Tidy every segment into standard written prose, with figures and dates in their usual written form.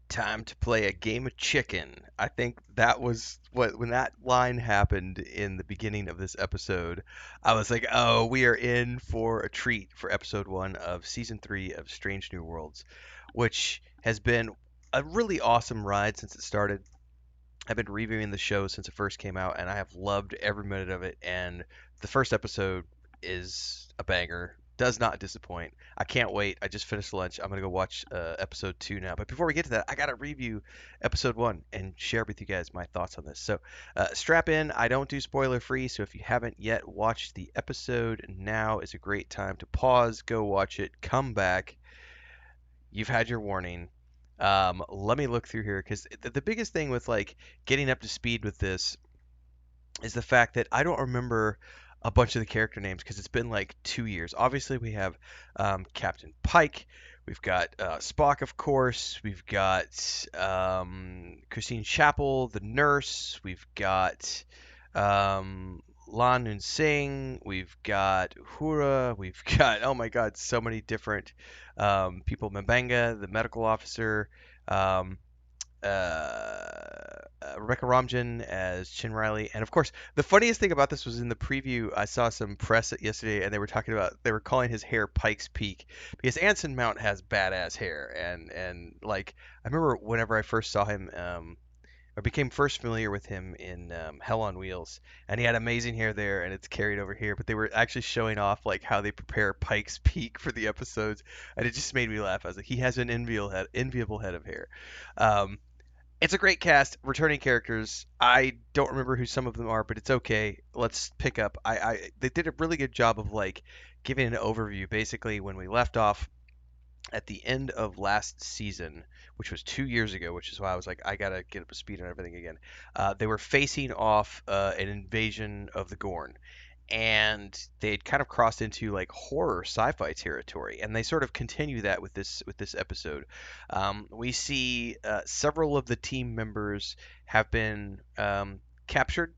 Time to play a game of chicken. I think that was what when that line happened in the beginning of this episode, I was like, "Oh, we are in for a treat for episode 1 of season 3 of Strange New Worlds," which has been a really awesome ride since it started. I've been reviewing the show since it first came out, and I have loved every minute of it. And the first episode is a banger. Does not disappoint. I can't wait. I just finished lunch. I'm gonna go watch episode 2 now. But before we get to that, I gotta review episode 1 and share with you guys my thoughts on this. So strap in. I don't do spoiler free, so if you haven't yet watched the episode, now is a great time to pause, go watch it, come back. You've had your warning. Let me look through here because the biggest thing with like getting up to speed with this is the fact that I don't remember a bunch of the character names because it's been like 2 years. Obviously, we have Captain Pike. We've got Spock, of course. We've got Christine Chapel, the nurse. We've got Lan Nun Singh. We've got Uhura. We've got, oh my God, so many different people. Mbanga, the medical officer. Um, Rebecca Romijn as Chin Riley, and of course, the funniest thing about this was in the preview. I saw some press yesterday, and they were calling his hair Pike's Peak because Anson Mount has badass hair, and like I remember whenever I first saw him, I became first familiar with him in Hell on Wheels, and he had amazing hair there, and it's carried over here. But they were actually showing off like how they prepare Pike's Peak for the episodes, and it just made me laugh. I was like, he has an enviable head of hair. Um, it's a great cast, returning characters. I don't remember who some of them are, but it's okay. Let's pick up. They did a really good job of like giving an overview. Basically, when we left off at the end of last season, which was 2 years ago, which is why I was like, I gotta get up to speed on everything again. They were facing off an invasion of the Gorn, and they'd kind of crossed into like horror sci-fi territory, and they sort of continue that with this episode. We see several of the team members have been captured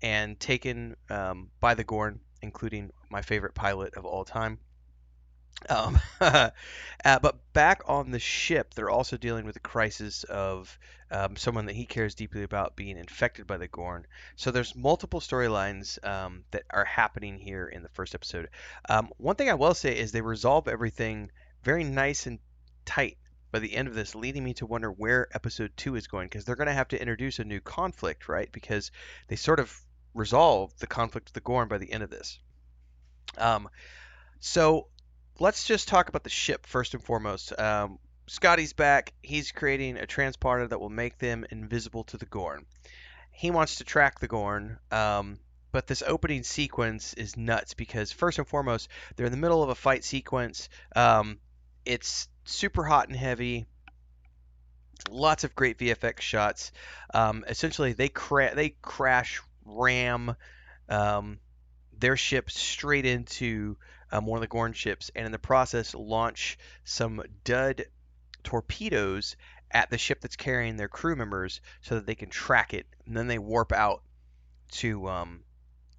and taken by the Gorn, including my favorite pilot of all time. But back on the ship, they're also dealing with the crisis of someone that he cares deeply about being infected by the Gorn. So there's multiple storylines that are happening here in the first episode. One thing I will say is they resolve everything very nice and tight by the end of this, leading me to wonder where episode 2 is going, because they're going to have to introduce a new conflict, right? Because they sort of resolve the conflict with the Gorn by the end of this. Um, so let's just talk about the ship first and foremost. Scotty's back. He's creating a transponder that will make them invisible to the Gorn. He wants to track the Gorn, but this opening sequence is nuts because first and foremost, they're in the middle of a fight sequence. It's super hot and heavy. Lots of great VFX shots. Essentially, they crash ram um, their ship straight into one of the Gorn ships, and in the process launch some dud torpedoes at the ship that's carrying their crew members so that they can track it, and then they warp out to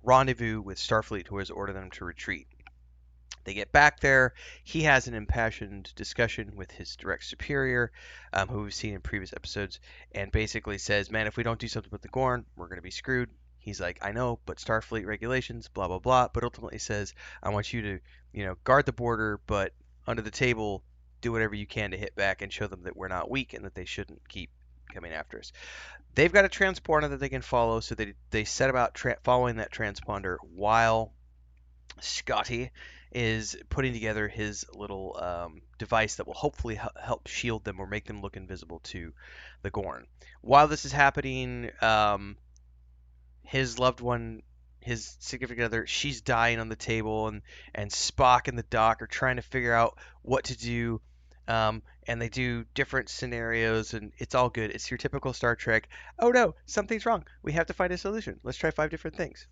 rendezvous with Starfleet, who has ordered them to retreat. They get back there. He has an impassioned discussion with his direct superior, who we've seen in previous episodes, and basically says, "Man, if we don't do something with the Gorn, we're going to be screwed." He's like, "I know, but Starfleet regulations, blah blah blah." But ultimately says, "I want you to, guard the border, but under the table, do whatever you can to hit back and show them that we're not weak and that they shouldn't keep coming after us." They've got a transponder that they can follow, so they set about following that transponder while Scotty is putting together his little device that will hopefully help shield them or make them look invisible to the Gorn. While this is happening, his loved one, his significant other, she's dying on the table, and Spock and the Doc are trying to figure out what to do. And they do different scenarios, and it's all good. It's your typical Star Trek. Oh no, something's wrong. We have to find a solution. Let's try 5 different things.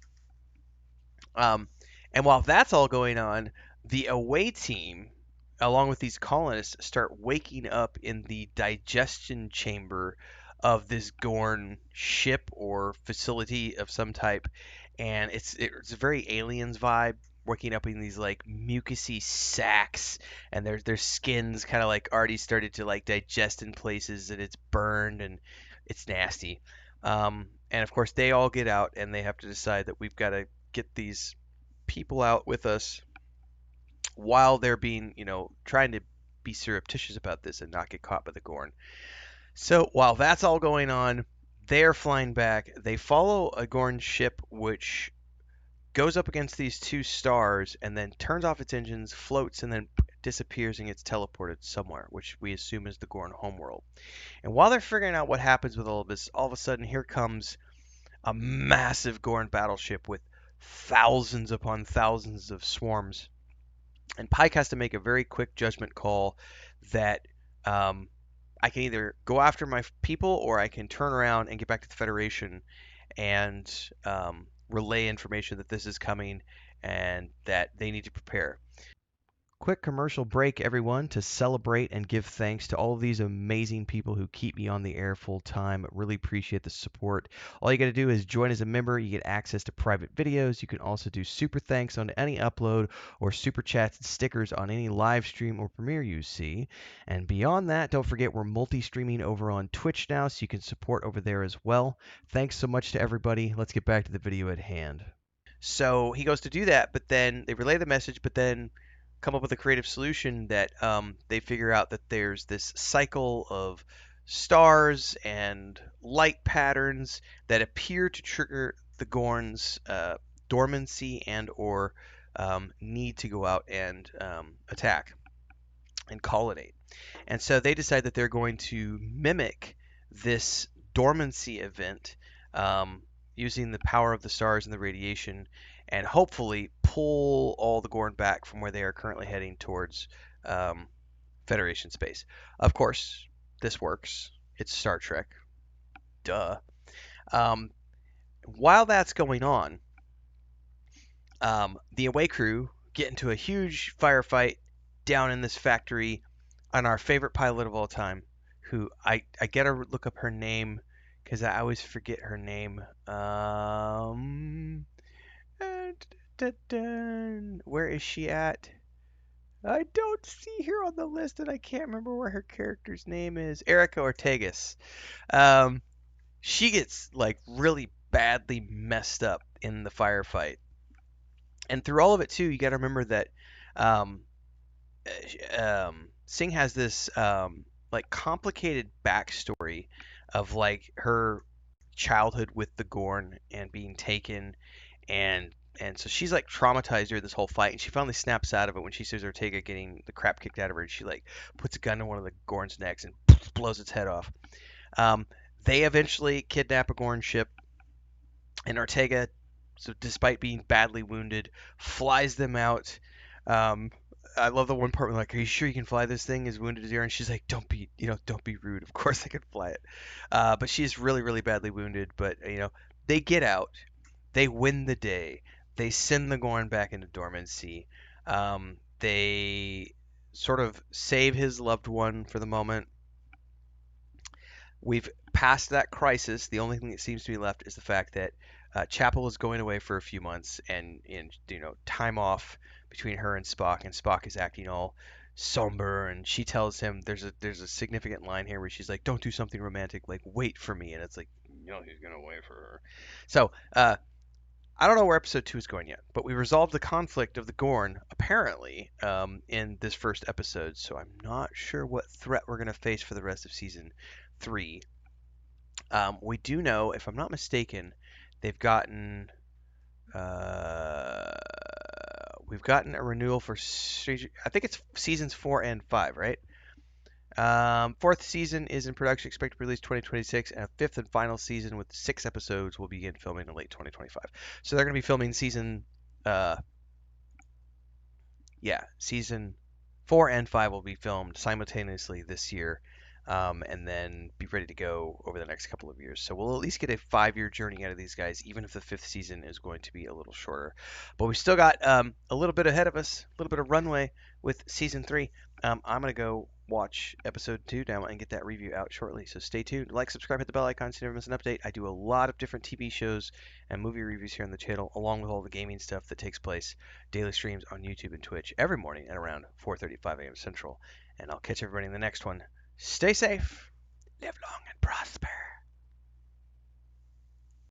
Um, and while that's all going on, the away team, along with these colonists, start waking up in the digestion chamber of this Gorn ship or facility of some type, and it's a very aliens vibe. waking up in these like mucusy sacks, and their skin's kind of like already started to like digest in places, and it's burned and it's nasty. And of course, they all get out, and they have to decide that we've got to get these people out with us while they're being, trying to be surreptitious about this and not get caught by the Gorn. So while that's all going on, they're flying back. They follow a Gorn ship which goes up against these two stars and then turns off its engines, floats, and then disappears and gets teleported somewhere, which we assume is the Gorn homeworld. And while they're figuring out what happens with all of this, all of a sudden here comes a massive Gorn battleship with thousands upon thousands of swarms. And Pike has to make a very quick judgment call that um, I can either go after my people or I can turn around and get back to the Federation and relay information that this is coming and that they need to prepare. Quick commercial break, everyone, to celebrate and give thanks to all of these amazing people who keep me on the air full time. Really appreciate the support. All you got to do is join as a member. You get access to private videos. You can also do super thanks on any upload or super chats and stickers on any live stream or premiere you see. And beyond that, don't forget we're multi-streaming over on Twitch now, so you can support over there as well. Thanks so much to everybody. Let's get back to the video at hand. So he goes to do that, but then they relay the message, but then come up with a creative solution that they figure out that there's this cycle of stars and light patterns that appear to trigger the Gorn's dormancy and or need to go out and attack and colonate. And so they decide that they're going to mimic this dormancy event um, using the power of the stars and the radiation, and hopefully pull all the Gorn back from where they are currently heading towards um, Federation space. Of course, this works. It's Star Trek. Duh. Um, while that's going on, the away crew get into a huge firefight down in this factory on our favorite pilot of all time, who I gotta look up her name because I always forget her name. Where is she at? I don't see her on the list, and I can't remember where her character's name is. Erica Ortegas. Um, she gets like really badly messed up in the firefight, and through all of it too, you got to remember that um, Singh has this like complicated backstory of like her childhood with the Gorn and being taken, and so she's like traumatized during this whole fight, and she finally snaps out of it when she sees Ortega getting the crap kicked out of her, and she like puts a gun in one of the Gorn's necks and blows its head off. Um, they eventually kidnap a Gorn ship, and Ortega, so despite being badly wounded, flies them out. Um, I love the one part where like, "Are you sure you can fly this thing as wounded as you are?" And she's like, don't be rude. Of course I can fly it." But she's really, really badly wounded. But they get out, they win the day, they send the Gorn back into dormancy. They sort of save his loved one for the moment. We've passed that crisis. The only thing that seems to be left is the fact that Chapel is going away for a few months, and time off between her and Spock is acting all somber, and she tells him there's a significant line here where she's like, "Don't do something romantic, like wait for me," and it's like, he's gonna wait for her. So I don't know where episode 2 is going yet, but we resolved the conflict of the Gorn apparently in this first episode, so I'm not sure what threat we're gonna face for the rest of season 3. We do know, if I'm not mistaken, they've gotten uh, we've gotten a renewal for I think it's seasons 4 and 5, right? Fourth season is in production, expected to release 2026, and a fifth and final season with 6 episodes will begin filming in late 2025. So they're going to be filming uh, season 4 and 5 will be filmed simultaneously this year, and then be ready to go over the next couple of years. So we'll at least get a 5-year journey out of these guys, even if the fifth season is going to be a little shorter. But we still got a little bit ahead of us, a little bit of runway with season 3. I'm gonna go watch episode 2 now and get that review out shortly. So stay tuned. Like, subscribe, hit the bell icon so you never miss an update. I do a lot of different TV shows and movie reviews here on the channel, along with all the gaming stuff that takes place, daily streams on YouTube and Twitch every morning at around 4:35 a.m. Central. And I'll catch everybody in the next one. Stay safe. Live long.